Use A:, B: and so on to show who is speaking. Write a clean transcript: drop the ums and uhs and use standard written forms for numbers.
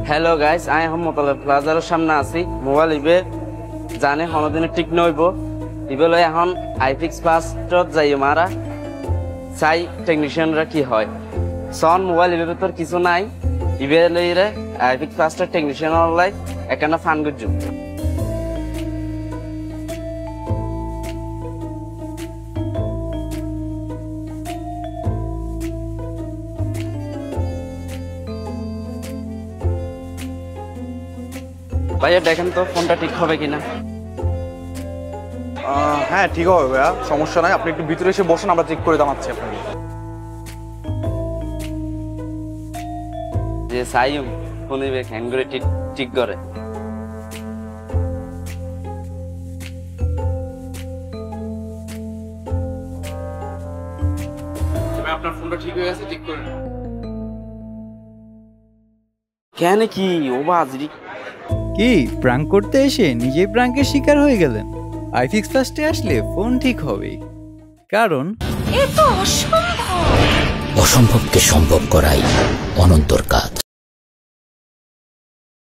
A: Hello guys, I Motaleb প্লাজার সামনে আছি। মোবাইল ইবে জানে কোনোদিন ঠিক নইব। ইবে লই এখন আইফিক্স ফাস্টত যাই মারা চাই টেকনিশিয়ানরা কি হয়। সন মোবাইল ইবে ভিতর কিছু নাই। ইবে লই রে আইফিক্স ফাস্টের টেকনিশিয়ান লাই একানা ফান গুজু। ভাইয়া দেখেন তো ফোনটা ঠিক হবে কিনা।
B: হ্যাঁ ঠিক হবে ভাইয়া, সমস্যা নাই। আপনি একটু ভিতরে এসে বসুন, আমরা চেক করে জানাচ্ছি আপনাকে।
A: যে সাইম ফোন ইবে হ্যাং করে ঠিক করে।
B: আপনার ফোনটা ঠিক হয়ে গেছে, ঠিক করে
A: কেন কি ও বাজরি
C: কি প্র্যাঙ্ক করতে এসে নিজেই প্র্যাঙ্কের শিকার হয়ে গেলেন? আইফিক্স ফাস্টে আসলে ফোন ঠিক হবেই, কারণ
D: অসম্ভবকে সম্ভব করাই অনন্তর কাজ।